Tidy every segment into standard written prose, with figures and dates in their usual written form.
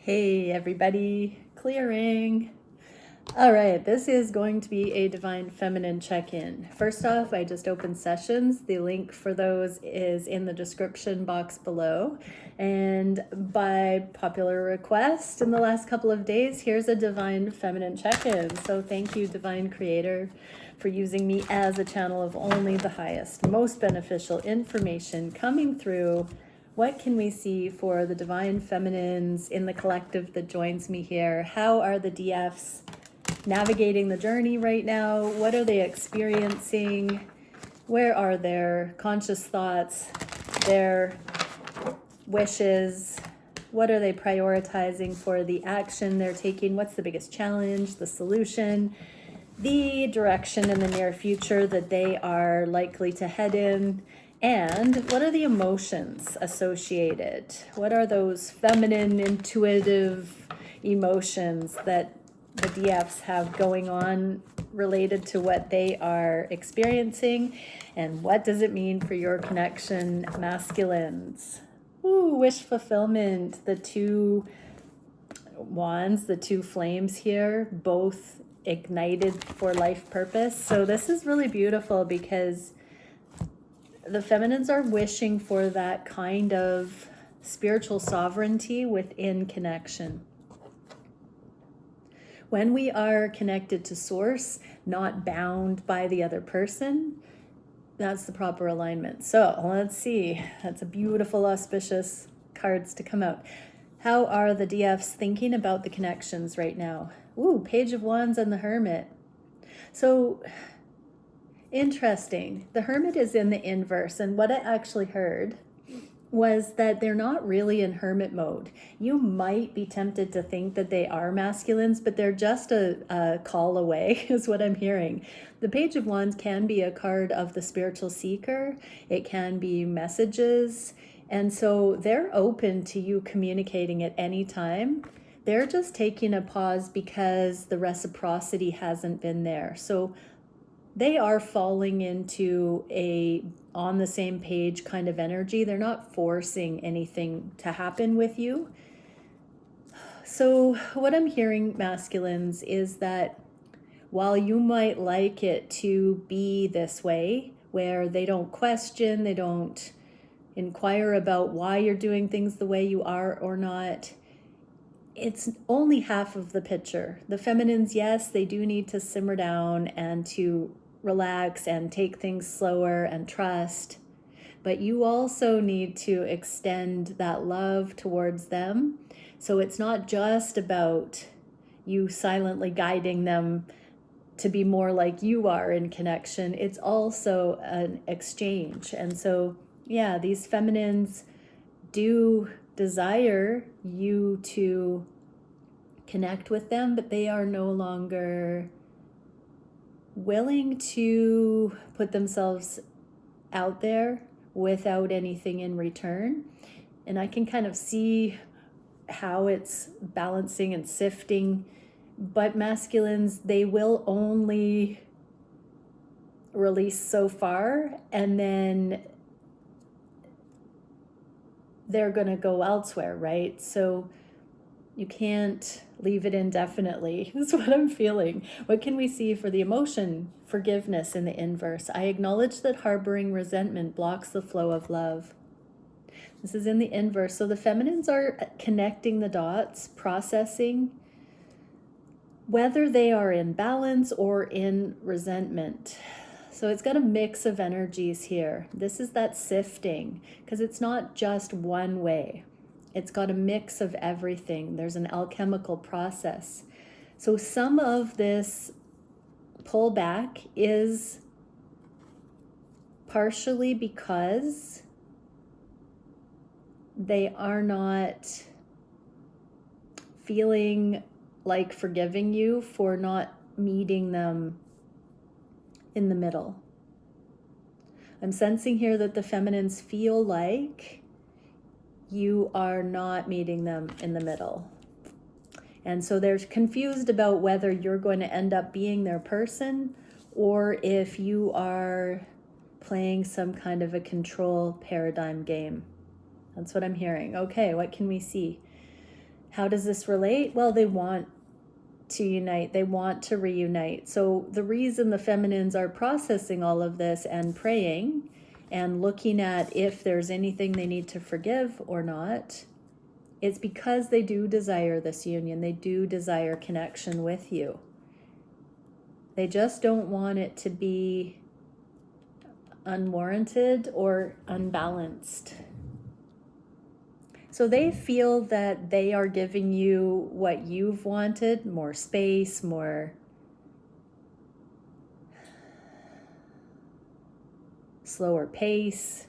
Hey everybody, clearing. All right, this is going to be a Divine Feminine check-in. First off, I just opened sessions. The link for those is in the description box below. And by popular request in the last couple of days, here's a Divine Feminine check-in. So thank you, Divine Creator, for using me as a channel of only the highest, most beneficial information coming through. What can we see for the Divine Feminines in the collective that joins me here? How are the DFs navigating the journey right now? What are they experiencing? Where are their conscious thoughts, their wishes? What are they prioritizing for the action they're taking? What's the biggest challenge, the solution, the direction in the near future that they are likely to head in? And what are the emotions associated? What are those feminine, intuitive emotions that the DFs have going on related to what they are experiencing? And what does it mean for your connection, masculines? Ooh, wish fulfillment, the two wands, the two flames here, both ignited for life purpose. So this is really beautiful because the feminines are wishing for that kind of spiritual sovereignty within connection. When we are connected to source, not bound by the other person, that's the proper alignment. So let's see. That's a beautiful, auspicious cards to come out. How are the DFs thinking about the connections right now? Ooh, Page of Wands and the Hermit. So interesting. The Hermit is in the inverse, and what I actually heard was that they're not really in hermit mode. You might be tempted to think that they are masculines, but they're just a call away, is what I'm hearing. The Page of Wands can be a card of the spiritual seeker. It can be messages. And so they're open to you communicating at any time. They're just taking a pause because the reciprocity hasn't been there. So they are falling into a on the same page kind of energy. They're not forcing anything to happen with you. So what I'm hearing, masculines, is that while you might like it to be this way, where they don't question, they don't inquire about why you're doing things the way you are or not, it's only half of the picture. The feminines, yes, they do need to simmer down and to relax and take things slower and trust, but you also need to extend that love towards them. So it's not just about you silently guiding them to be more like you are in connection. It's also an exchange. And so, yeah, these feminines do desire you to connect with them, but they are no longer willing to put themselves out there without anything in return. And I can kind of see how it's balancing and sifting, but masculines, they will only release so far, and then they're going to go elsewhere, right? So you can't leave it indefinitely, is what I'm feeling. What can we see for the emotion? Forgiveness in the inverse. I acknowledge that harboring resentment blocks the flow of love. This is in the inverse. So the feminines are connecting the dots, processing whether they are in balance or in resentment. So it's got a mix of energies here. This is that sifting, because it's not just one way. It's got a mix of everything. There's an alchemical process. So some of this pullback is partially because they are not feeling like forgiving you for not meeting them in the middle. I'm sensing here that the feminines feel like you are not meeting them in the middle. And so they're confused about whether you're going to end up being their person or if you are playing some kind of a control paradigm game. That's what I'm hearing. Okay, what can we see? How does this relate? Well, they want to unite, they want to reunite. So the reason the feminines are processing all of this and praying and looking at if there's anything they need to forgive or not, it's because they do desire this union. They do desire connection with you. They just don't want it to be unwarranted or unbalanced. So they feel that they are giving you what you've wanted, more space, more slower pace.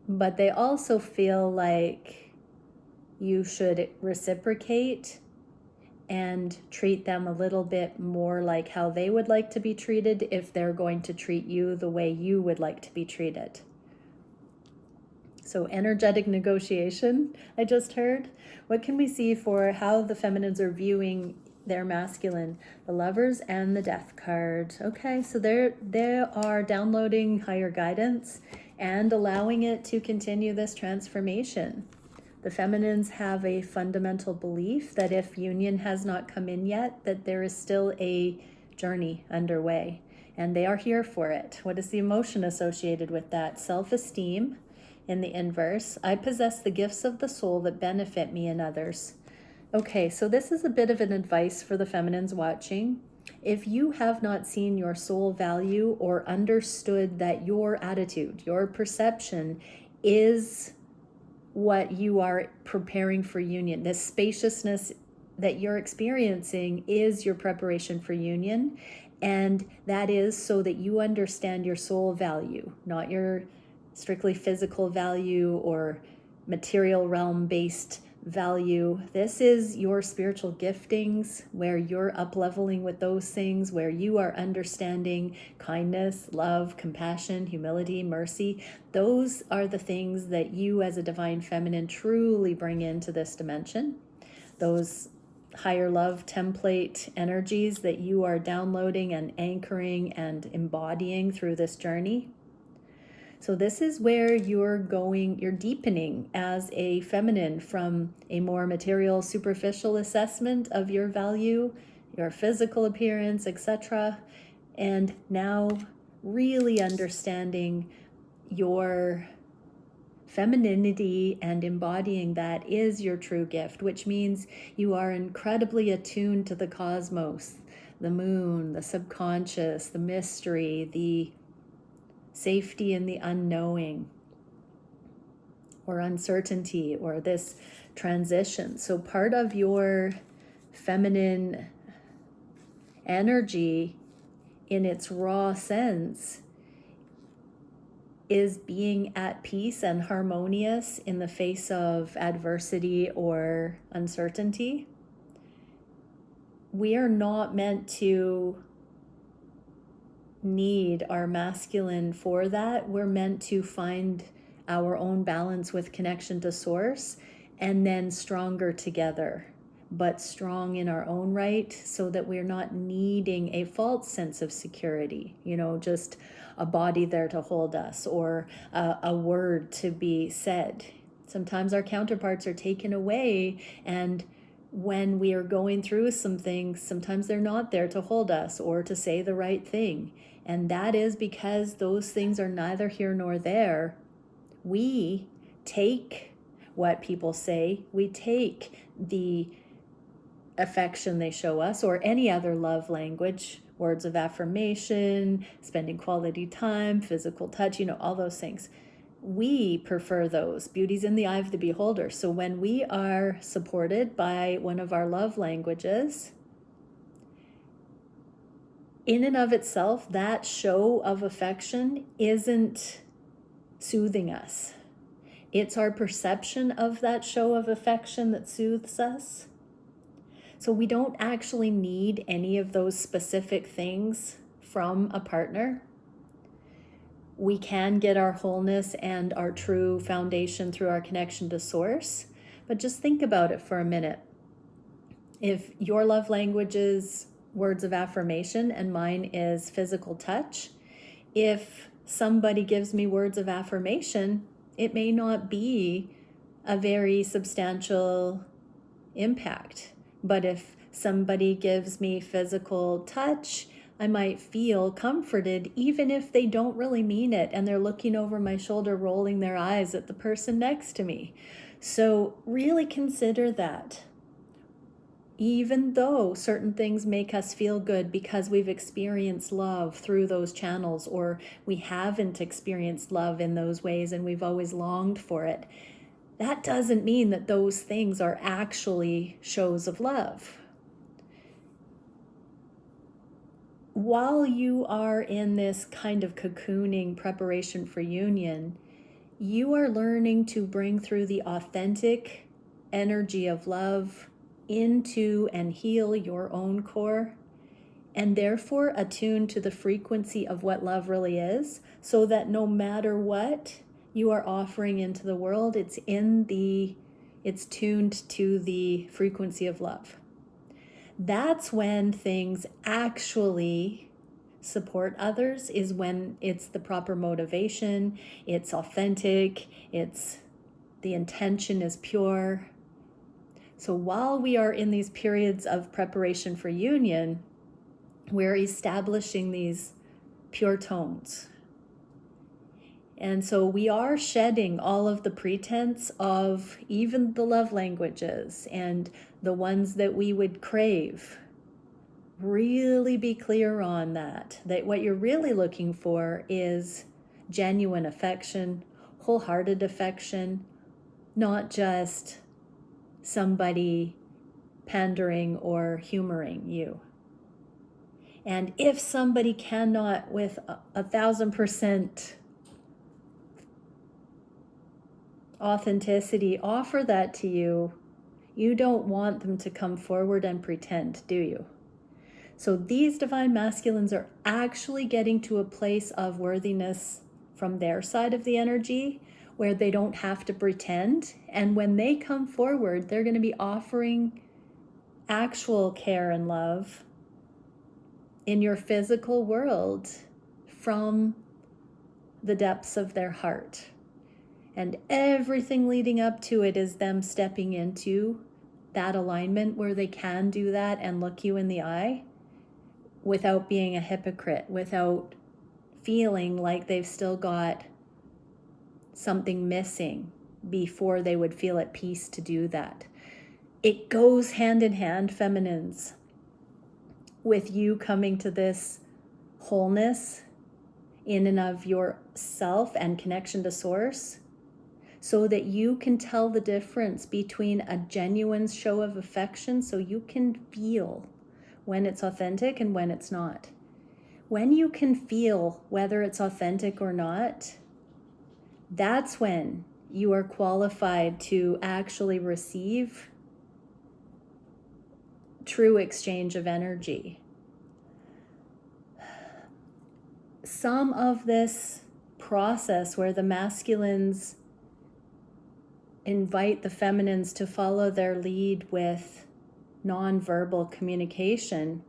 But they also feel like you should reciprocate and treat them a little bit more like how they would like to be treated if they're going to treat you the way you would like to be treated. So energetic negotiation, I just heard. What can we see for how the feminines are viewing their masculine? The Lovers and the Death card. Okay, so they are downloading higher guidance and allowing it to continue this transformation. The feminines have a fundamental belief that if union has not come in yet, that there is still a journey underway, and they are here for it. What is the emotion associated with that? Self-esteem. In the inverse, I possess the gifts of the soul that benefit me and others. Okay, so this is a bit of an advice for the feminines watching. If you have not seen your soul value or understood that your attitude, your perception is what you are preparing for union, this spaciousness that you're experiencing is your preparation for union, and that is so that you understand your soul value, not your strictly physical value or material realm based value. This is your spiritual giftings, where you're up leveling with those things, where you are understanding kindness, love, compassion, humility, mercy. Those are the things that you as a divine feminine truly bring into this dimension. Those higher love template energies that you are downloading and anchoring and embodying through this journey. So this is where you're deepening as a feminine from a more material, superficial assessment of your value, your physical appearance, etc. And now really understanding your femininity and embodying that is your true gift, which means you are incredibly attuned to the cosmos, the moon, the subconscious, the mystery, the safety in the unknowing or uncertainty or this transition. So part of your feminine energy in its raw sense is being at peace and harmonious in the face of adversity or uncertainty. We are not meant to need our masculine for that. We're meant to find our own balance with connection to source, and then stronger together, but strong in our own right, so that we're not needing a false sense of security, just a body there to hold us or a word to be said. Sometimes our counterparts are taken away, and when we are going through some things, sometimes they're not there to hold us or to say the right thing. And that is because those things are neither here nor there. We take what people say, we take the affection they show us, or any other love language, words of affirmation, spending quality time, physical touch, all those things. We prefer those. Beauty's in the eye of the beholder. So when we are supported by one of our love languages, in and of itself, that show of affection isn't soothing us. It's our perception of that show of affection that soothes us. So we don't actually need any of those specific things from a partner. We can get our wholeness and our true foundation through our connection to source. But just think about it for a minute. If your love language is words of affirmation and mine is physical touch, if somebody gives me words of affirmation, it may not be a very substantial impact. But if somebody gives me physical touch, I might feel comforted even if they don't really mean it and they're looking over my shoulder, rolling their eyes at the person next to me. So really consider that. Even though certain things make us feel good because we've experienced love through those channels, or we haven't experienced love in those ways and we've always longed for it, that doesn't mean that those things are actually shows of love. While you are in this kind of cocooning preparation for union, you are learning to bring through the authentic energy of love into and heal your own core, and therefore attune to the frequency of what love really is, so that no matter what you are offering into the world, it's tuned to the frequency of love. That's when things actually support others, is when it's the proper motivation, it's authentic, the intention is pure. So while we are in these periods of preparation for union, we're establishing these pure tones. And so we are shedding all of the pretense of even the love languages and the ones that we would crave. Really be clear on that what you're really looking for is genuine affection, wholehearted affection, not just somebody pandering or humoring you. And if somebody cannot with 1,000% authenticity offer that to you, you don't want them to come forward and pretend, do you? So these divine masculines are actually getting to a place of worthiness from their side of the energy, where they don't have to pretend. And when they come forward, they're going to be offering actual care and love in your physical world from the depths of their heart. And everything leading up to it is them stepping into that alignment where they can do that and look you in the eye without being a hypocrite, without feeling like they've still got something missing before they would feel at peace to do that. It goes hand in hand, feminines, with you coming to this wholeness in and of yourself and connection to source, so that you can tell the difference between a genuine show of affection, so you can feel when it's authentic and when it's not. When you can feel whether it's authentic or not, that's when you are qualified to actually receive true exchange of energy. Some of this process where the masculines invite the feminines to follow their lead with nonverbal communication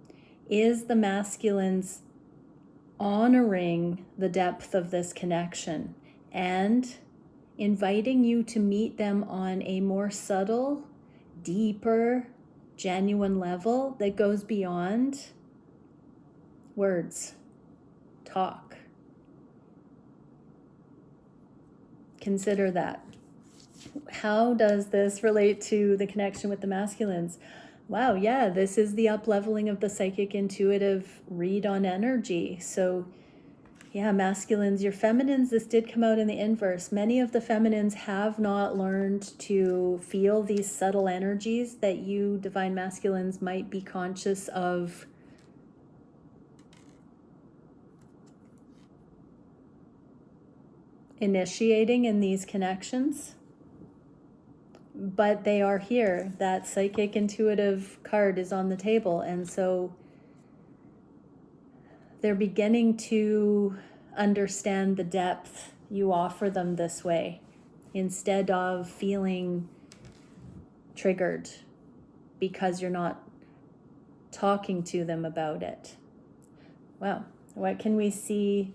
is the masculines honoring the depth of this connection and inviting you to meet them on a more subtle, deeper, genuine level that goes beyond words, talk. Consider that. How does this relate to the connection with the masculines? Wow, yeah, this is the up-leveling of the psychic intuitive read on energy. So yeah, masculines, your feminines, this did come out in the inverse. Many of the feminines have not learned to feel these subtle energies that you divine masculines might be conscious of initiating in these connections. But they are here. That psychic intuitive card is on the table. And so they're beginning to understand the depth you offer them this way, instead of feeling triggered because you're not talking to them about it. Wow. What can we see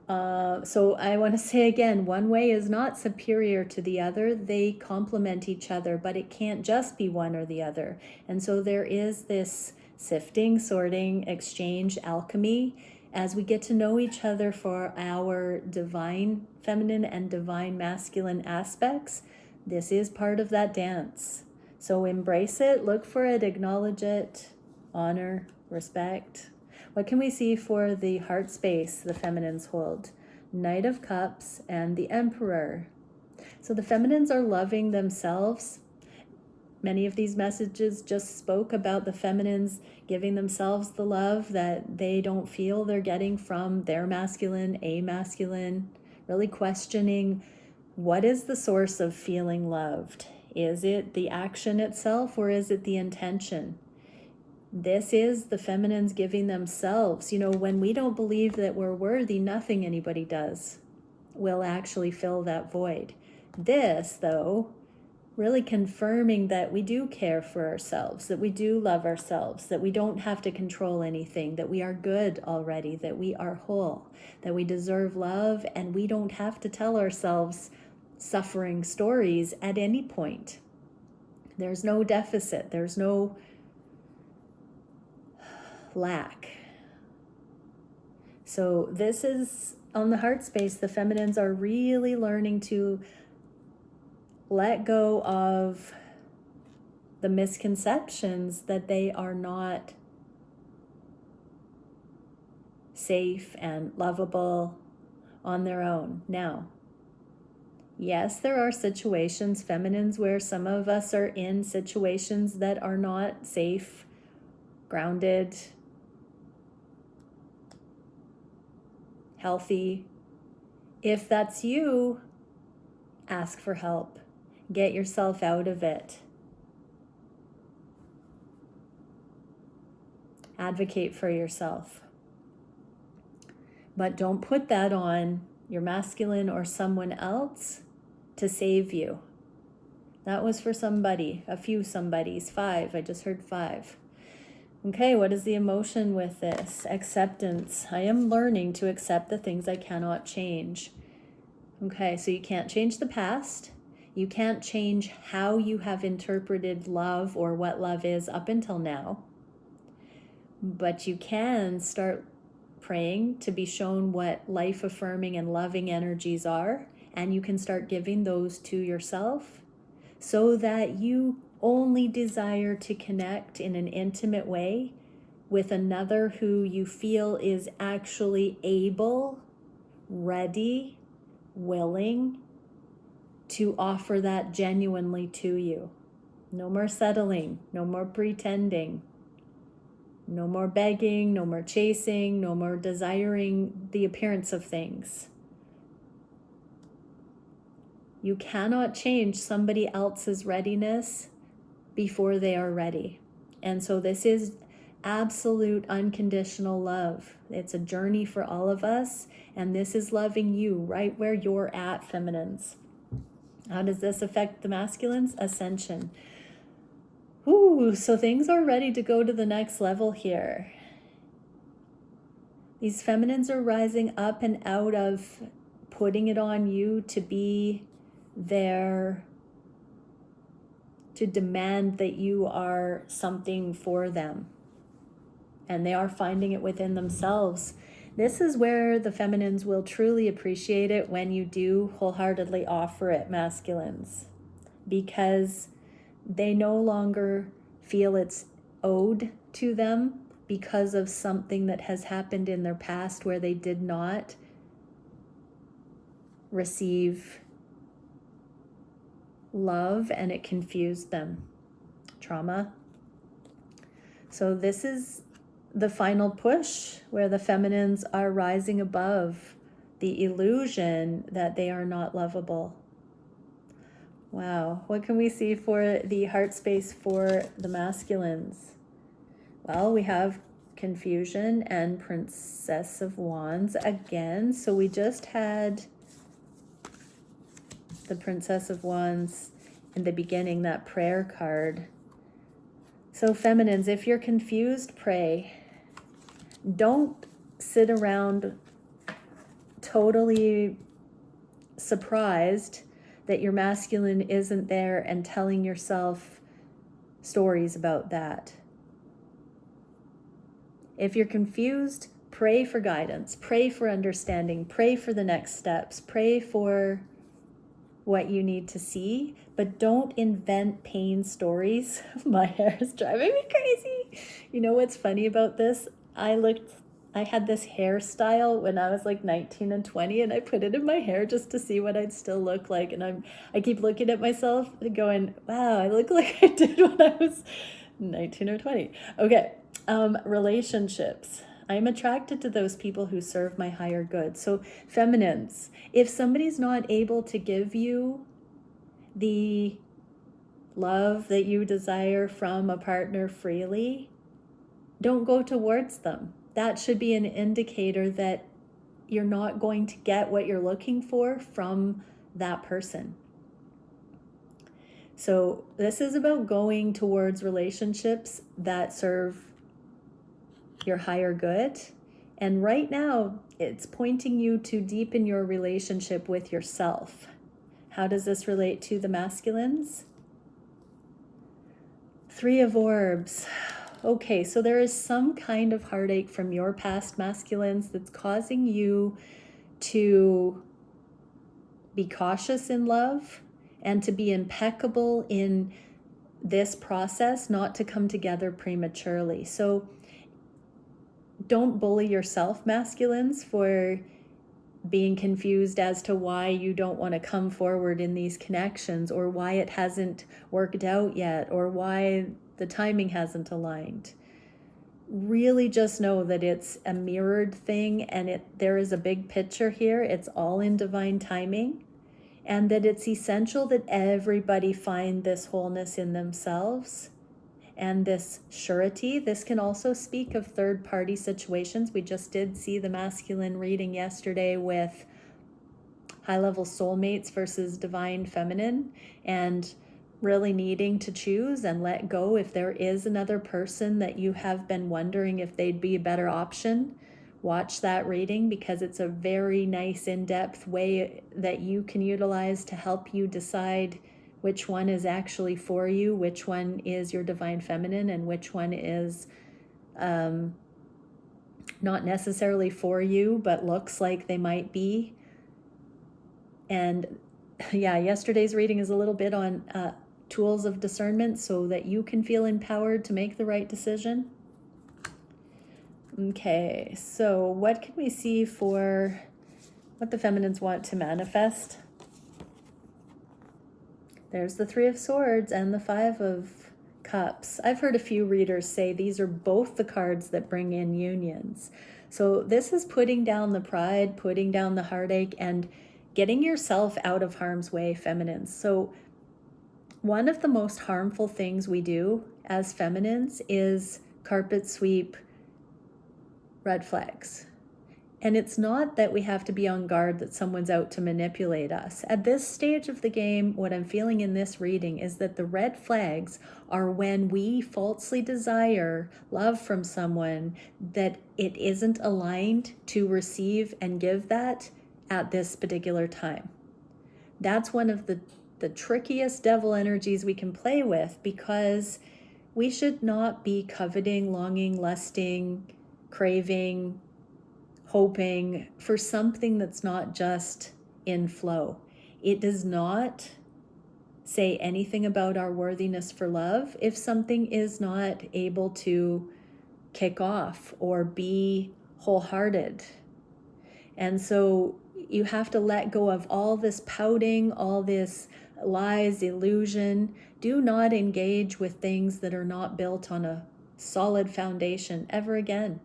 So I want to say again, one way is not superior to the other. They complement each other, but it can't just be one or the other. And so there is this sifting, sorting, exchange, alchemy as we get to know each other for our divine feminine and divine masculine aspects. This is part of that dance. So embrace it, look for it, acknowledge it, honor, respect. What can we see for the heart space the feminines hold? Knight of Cups and the Emperor. So the feminines are loving themselves. Many of these messages just spoke about the feminines giving themselves the love that they don't feel they're getting from their masculine, a masculine, really questioning what is the source of feeling loved? Is it the action itself or is it the intention? This is the feminines giving themselves. You know, when we don't believe that we're worthy, nothing anybody does will actually fill that void. This, though, really confirming that we do care for ourselves, that we do love ourselves, that we don't have to control anything, that we are good already, that we are whole, that we deserve love, and we don't have to tell ourselves suffering stories at any point. There's no deficit, there's no lack. So this is on the heart space, the feminines are really learning to let go of the misconceptions that they are not safe and lovable on their own. Now, yes, there are situations, feminines, where some of us are in situations that are not safe, grounded, healthy. If that's you, ask for help. Get yourself out of it. Advocate for yourself. But don't put that on your masculine or someone else to save you. That was for somebody, a few somebodies, 5. I just heard 5. Okay, what is the emotion with this? Acceptance. I am learning to accept the things I cannot change. Okay, so you can't change the past. You can't change how you have interpreted love or what love is up until now. But you can start praying to be shown what life-affirming and loving energies are, and you can start giving those to yourself so that you only desire to connect in an intimate way with another who you feel is actually able, ready, willing to offer that genuinely to you. No more settling, no more pretending, no more begging, no more chasing, no more desiring the appearance of things. You cannot change somebody else's readiness before they are ready. And so this is absolute unconditional love. It's a journey for all of us, and this is loving you right where you're at, feminines. How does this affect the masculines? Ascension. Ooh, so things are ready to go to the next level here. These feminines are rising up and out of putting it on you to be there, to demand that you are something for them. And they are finding it within themselves. This is where the feminines will truly appreciate it when you do wholeheartedly offer it, masculines, because they no longer feel it's owed to them because of something that has happened in their past where they did not receive love and it confused them. Trauma. So this is the final push where the feminines are rising above the illusion that they are not lovable. Wow, what can we see for the heart space for the masculines? Well, we have confusion and Princess of Wands again. So we just had the Princess of Wands in the beginning, that prayer card. So feminines, if you're confused, pray. Don't sit around totally surprised that your masculine isn't there and telling yourself stories about that. If you're confused, pray for guidance, pray for understanding, pray for the next steps, pray for what you need to see, but don't invent pain stories. My hair is driving me crazy. You know what's funny about this? I had this hairstyle when I was like 19 and 20, and I put it in my hair just to see what I'd still look like. And I keep looking at myself and going, wow, I look like I did when I was 19 or 20. Okay, relationships. I'm attracted to those people who serve my higher good. So feminines, if somebody's not able to give you the love that you desire from a partner freely, don't go towards them. That should be an indicator that you're not going to get what you're looking for from that person. So this is about going towards relationships that serve your higher good. And right now, it's pointing you to deepen your relationship with yourself. How does this relate to the masculines? Three of Orbs. Okay, so there is some kind of heartache from your past masculines that's causing you to be cautious in love and to be impeccable in this process, not to come together prematurely. So don't bully yourself, masculines, for being confused as to why you don't want to come forward in these connections, or why it hasn't worked out yet, or why the timing hasn't aligned. Really just know that it's a mirrored thing, and there is a big picture here. It's all in divine timing, and that it's essential that everybody find this wholeness in themselves and this surety. This can also speak of third-party situations. We just did see the masculine reading yesterday with high-level soulmates versus divine feminine, and really needing to choose and let go if there is another person that you have been wondering if they'd be a better option. Watch that reading, because it's a very nice in-depth way that you can utilize to help you decide which one is actually for you, which one is your divine feminine, and which one is not necessarily for you, but looks like they might be. And yeah, yesterday's reading is a little bit on tools of discernment so that you can feel empowered to make the right decision. Okay, so what can we see for what the feminines want to manifest? There's the Three of Swords and the Five of Cups. I've heard a few readers say these are both the cards that bring in unions. So this is putting down the pride, putting down the heartache, and getting yourself out of harm's way, feminines. So one of the most harmful things we do as feminines is carpet sweep red flags. And it's not that we have to be on guard that someone's out to manipulate us. At this stage of the game, what I'm feeling in this reading is that the red flags are when we falsely desire love from someone that it isn't aligned to receive and give that at this particular time. That's one of the trickiest devil energies we can play with, because we should not be coveting, longing, lusting, craving, hoping for something that's not just in flow. It does not say anything about our worthiness for love if something is not able to kick off or be wholehearted. And so you have to let go of all this pouting, all this lies, illusion. Do not engage with things that are not built on a solid foundation ever again.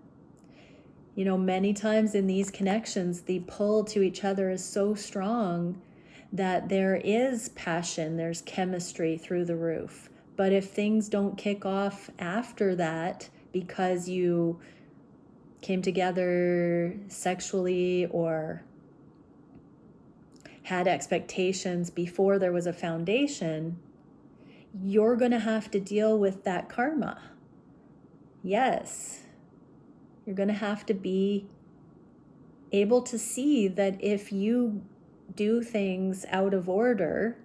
You know, many times in these connections, the pull to each other is so strong that there is passion, there's chemistry through the roof. But if things don't kick off after that because you came together sexually or had expectations before there was a foundation, you're going to have to deal with that karma. Yes. You're going to have to be able to see that if you do things out of order,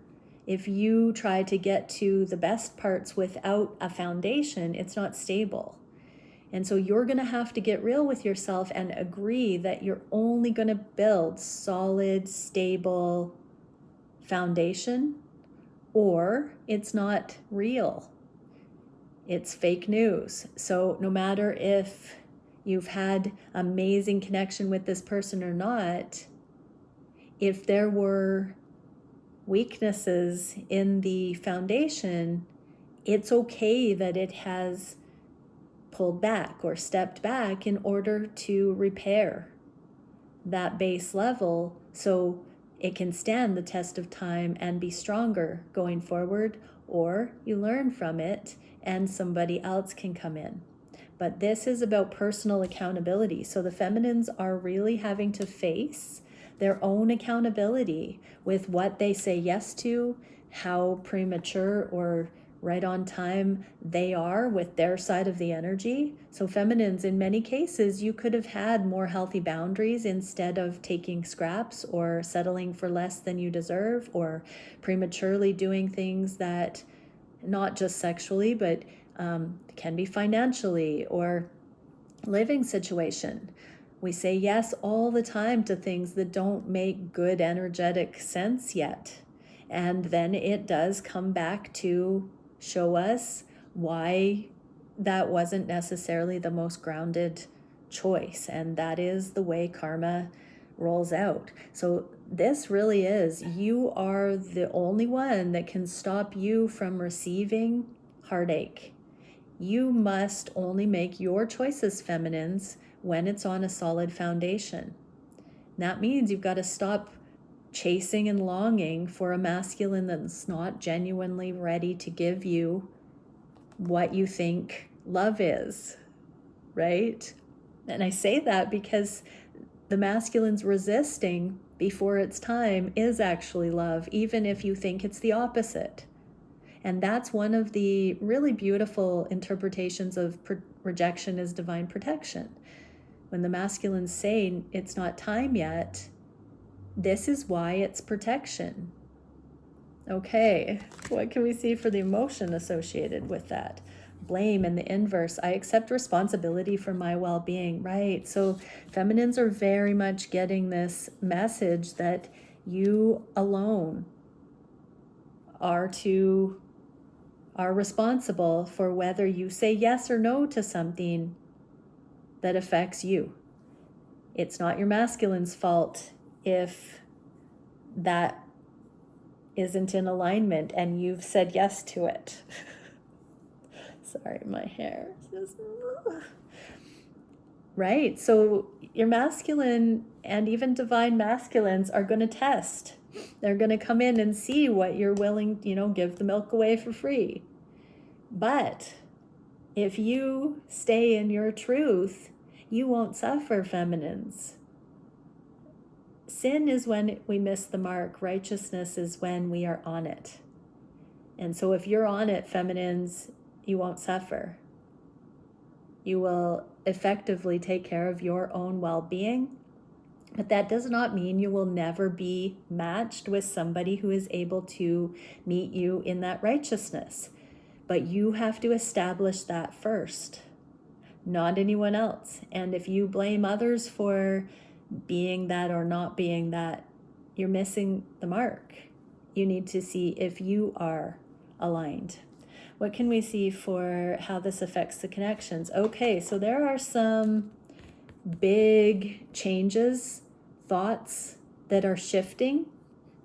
if you try to get to the best parts without a foundation, it's not stable. And so you're going to have to get real with yourself and agree that you're only going to build solid, stable foundation, or it's not real. It's fake news. So no matter if you've had amazing connection with this person or not, if there were weaknesses in the foundation, it's okay that it has pulled back or stepped back in order to repair that base level so it can stand the test of time and be stronger going forward, or you learn from it and somebody else can come in. But this is about personal accountability. So the feminines are really having to face their own accountability with what they say yes to, how premature or right on time they are with their side of the energy. So feminines, in many cases, you could have had more healthy boundaries instead of taking scraps or settling for less than you deserve, or prematurely doing things that, not just sexually, but can be financially or living situation. We say yes all the time to things that don't make good energetic sense yet. And then it does come back to show us why that wasn't necessarily the most grounded choice. And that is the way karma rolls out. So this really is, you are the only one that can stop you from receiving heartache. You must only make your choices, feminines, when it's on a solid foundation. That means you've got to stop chasing and longing for a masculine that's not genuinely ready to give you what you think love is, right? And I say that because the masculine's resisting before it's time is actually love, even if you think it's the opposite. And that's one of the really beautiful interpretations of rejection as divine protection. When the masculines say it's not time yet, this is why it's protection. Okay, what can we see for the emotion associated with that? Blame in the inverse. I accept responsibility for my well-being, right? So feminines are very much getting this message that you alone are responsible for whether you say yes or no to something that affects you. It's not your masculine's fault if that isn't in alignment and you've said yes to it. Sorry, my hair. Right, so your masculine and even divine masculines are going to test. They're going to come in and see what you're willing, give the milk away for free. But if you stay in your truth, you won't suffer, feminines. Sin is when we miss the mark. Righteousness is when we are on it. And so if you're on it, feminines, you won't suffer. You will effectively take care of your own well-being. But that does not mean you will never be matched with somebody who is able to meet you in that righteousness. But you have to establish that first, not anyone else. And if you blame others for being that or not being that, you're missing the mark. You need to see if you are aligned. What can we see for how this affects the connections? Okay, so there are some big changes, thoughts that are shifting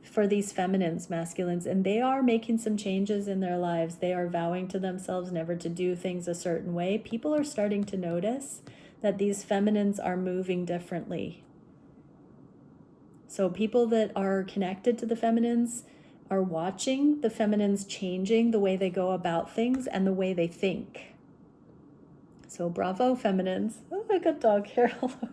for these feminines, masculines, and they are making some changes in their lives. They are vowing to themselves never to do things a certain way. People are starting to notice that these feminines are moving differently. So people that are connected to the feminines are watching the feminines changing the way they go about things and the way they think. So bravo, feminines. Oh, I got dog hair all over.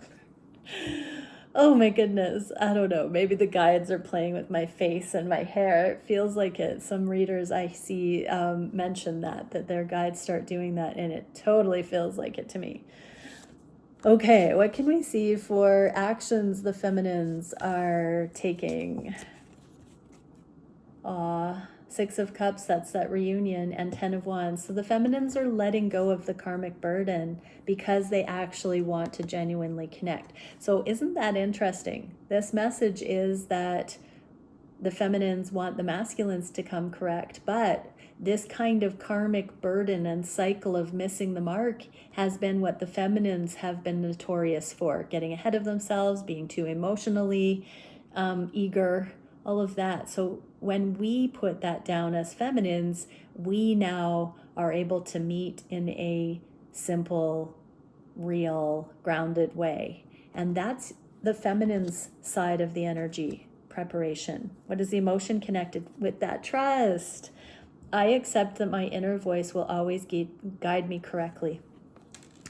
Oh my goodness. I don't know. Maybe the guides are playing with my face and my hair. It feels like it. Some readers I see mention that their guides start doing that, and it totally feels like it to me. Okay, what can we see for actions the feminines are taking? Six of Cups, that's that reunion, and 10 of Wands. So the feminines are letting go of the karmic burden because they actually want to genuinely connect. So isn't that interesting? This message is that the feminines want the masculines to come correct, but this kind of karmic burden and cycle of missing the mark has been what the feminines have been notorious for, getting ahead of themselves, being too emotionally eager, all of that. So when we put that down as feminines, we now are able to meet in a simple, real, grounded way. And that's the feminine's side of the energy preparation. What is the emotion connected with that? Trust. I accept that my inner voice will always guide me correctly.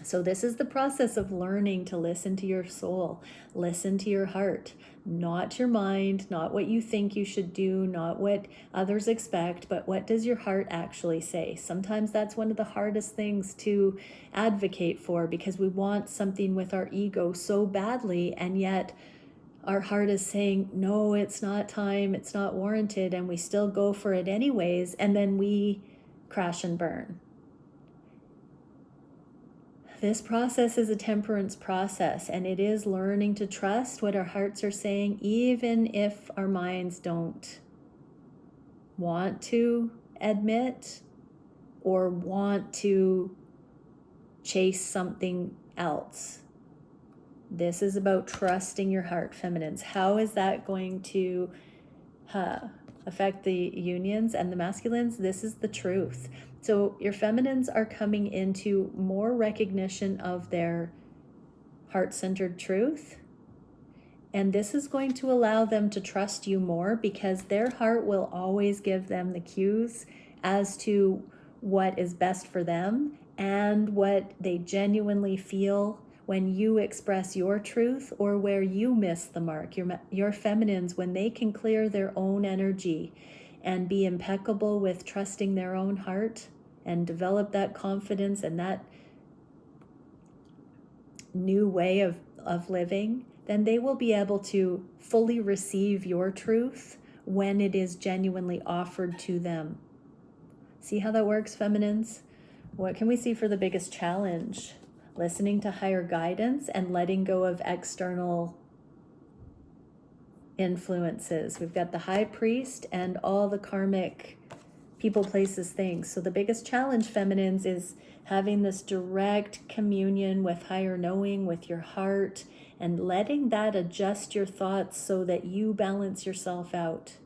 So this is the process of learning to listen to your soul, listen to your heart, not your mind, not what you think you should do, not what others expect, but what does your heart actually say? Sometimes that's one of the hardest things to advocate for because we want something with our ego so badly, and yet our heart is saying, no, it's not time, it's not warranted, and we still go for it anyways, and then we crash and burn. This process is a temperance process, and it is learning to trust what our hearts are saying, even if our minds don't want to admit or want to chase something else. This is about trusting your heart, feminines. How is that going to affect the unions and the masculines? This is the truth. So your feminines are coming into more recognition of their heart-centered truth. And this is going to allow them to trust you more because their heart will always give them the cues as to what is best for them and what they genuinely feel when you express your truth or where you miss the mark. Your feminines, when they can clear their own energy and be impeccable with trusting their own heart and develop that confidence and that new way of living, then they will be able to fully receive your truth when it is genuinely offered to them. See how that works, feminines? What can we see for the biggest challenge? Listening to higher guidance and letting go of external influences. We've got the high priest and all the karmic people, places, things. So the biggest challenge, feminines, is having this direct communion with higher knowing, with your heart, and letting that adjust your thoughts so that you balance yourself out.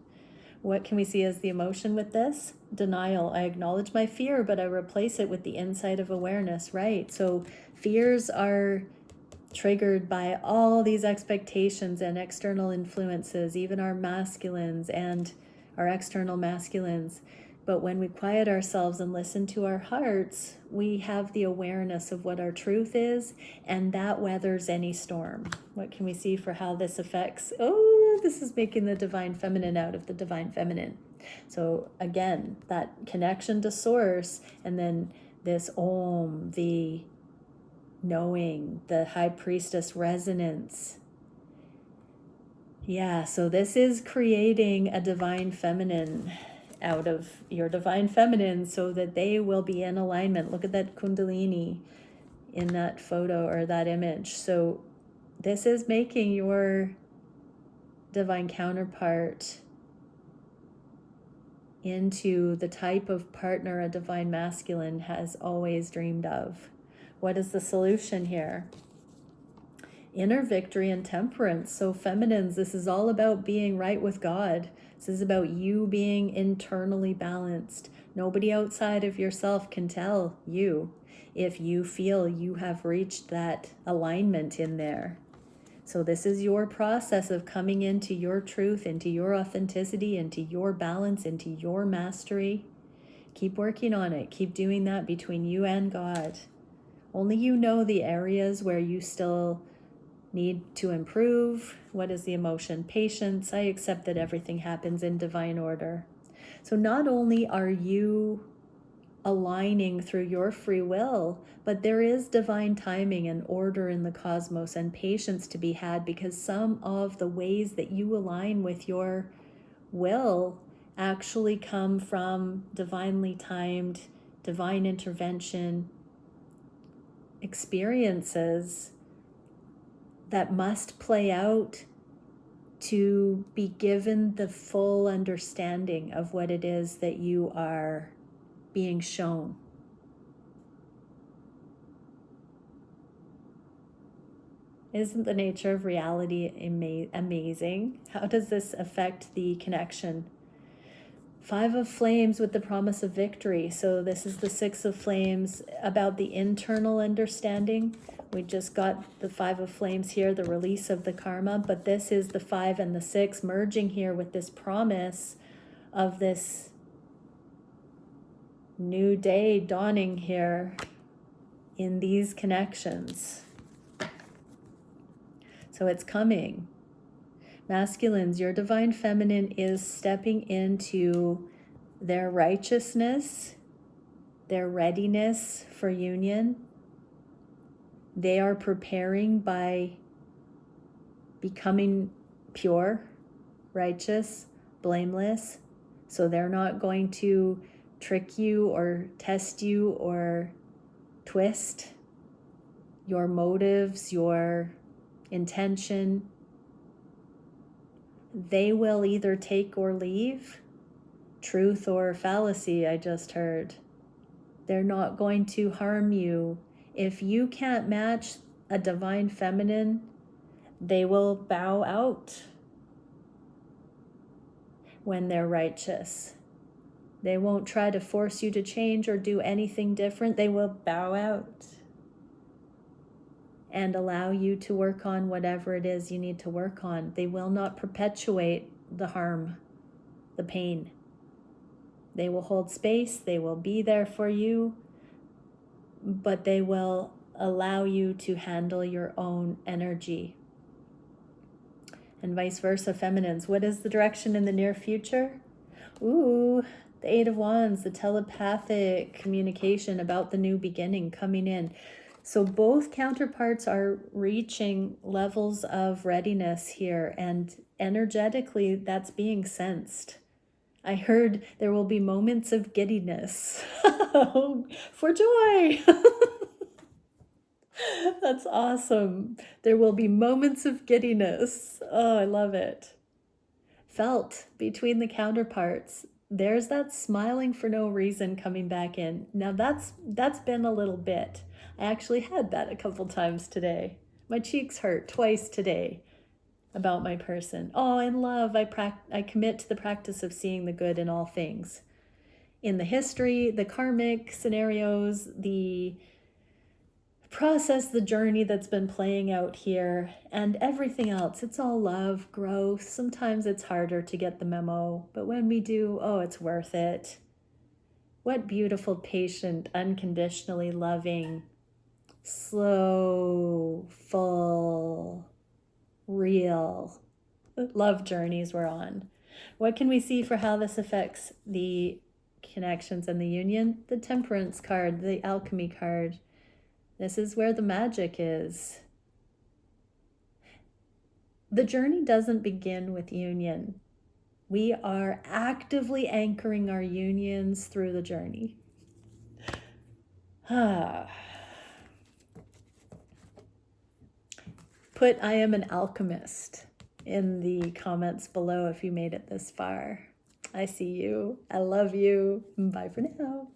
What can we see as the emotion with this? Denial. I acknowledge my fear, but I replace it with the insight of awareness, right? So fears are triggered by all these expectations and external influences, even our masculines and our external masculines. But when we quiet ourselves and listen to our hearts, we have the awareness of what our truth is, and that weathers any storm. What can we see for how this affects? Oh, this is making the divine feminine out of the divine feminine. So again, that connection to source, and then this Om, the knowing, the high priestess resonance. Yeah, so this is creating a divine feminine out of your divine feminine so that they will be in alignment. Look at that kundalini in that photo or that image. So this is making your divine counterpart into the type of partner a divine masculine has always dreamed of. What is the solution here? Inner victory and temperance. So feminines, this is all about being right with God. This is about you being internally balanced. Nobody outside of yourself can tell you if you feel you have reached that alignment in there. So this is your process of coming into your truth, into your authenticity, into your balance, into your mastery. Keep working on it. Keep doing that between you and God. Only you know the areas where you still need to improve. What is the emotion? Patience. I accept that everything happens in divine order. So not only are you aligning through your free will, but there is divine timing and order in the cosmos and patience to be had, because some of the ways that you align with your will actually come from divinely timed, divine intervention experiences that must play out to be given the full understanding of what it is that you are being shown. Isn't the nature of reality amazing? How does this affect the connection? 5 of Flames with the promise of victory. So this is the 6 of Flames about the internal understanding. We just got the 5 of Flames here, the release of the karma, but this is the 5 and the 6 merging here with this promise of this new day dawning here in these connections. So it's coming. Masculines, your divine feminine is stepping into their righteousness, their readiness for union. They are preparing by becoming pure, righteous, blameless. So they're not going to trick you or test you or twist your motives, your intention. They will either take or leave, truth or fallacy, I just heard. They're not going to harm you. If you can't match a divine feminine, they will bow out when they're righteous. They won't try to force you to change or do anything different. They will bow out and allow you to work on whatever it is you need to work on. They will not perpetuate the harm, the pain. They will hold space, they will be there for you, but they will allow you to handle your own energy. And vice versa, feminines. What is the direction in the near future? Ooh, the 8 of Wands, the telepathic communication about the new beginning coming in. So both counterparts are reaching levels of readiness here, and energetically that's being sensed. I heard there will be moments of giddiness for joy. That's awesome. There will be moments of giddiness. Oh, I love it. Felt between the counterparts. There's that smiling for no reason coming back in. Now that's been a little bit. I actually had that a couple times today. My cheeks hurt twice today about my person. Oh, in love, I commit to the practice of seeing the good in all things. In the history, the karmic scenarios, the process, the journey that's been playing out here, and everything else. It's all love, growth. Sometimes it's harder to get the memo, but when we do, oh, it's worth it. What beautiful, patient, unconditionally loving, slow, full, real love journeys we're on. What can we see for how this affects the connections and the union? The Temperance card, the Alchemy card. This is where the magic is. The journey doesn't begin with union. We are actively anchoring our unions through the journey. Put "I am an alchemist" in the comments below if you made it this far. I see you. I love you. Bye for now.